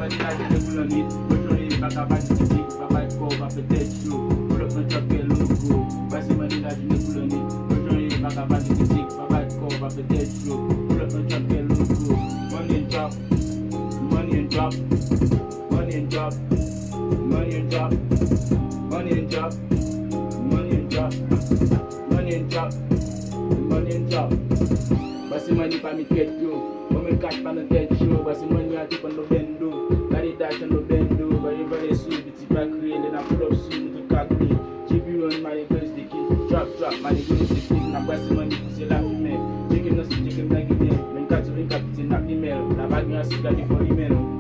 money like the pull on it. Contrôler pas capable de physique, pas de corps, pas peut-être chaud. Pull up no chop que logo. Voici money like the pull on it. Contrôler pas capable de physique, pas de corps, pas peut-être chaud. Pull up no chop que logo. Money and drop, money and drop, money and drop, money and drop, money and drop, money and drop, money and drop, money and drop. Voici money pas mi tête yo. Come catch pan the dead show, but some money I keep on the bendo. Got it dash on the bendo, but you very soon it's back real and I pull up soon to cut me. Keep you on my girls, they keep drop, my niggas is keeping up some money to say laugh me. Chicken no chicken like it, then cut to ring up it's in the email. Now bag me a cigarette for email.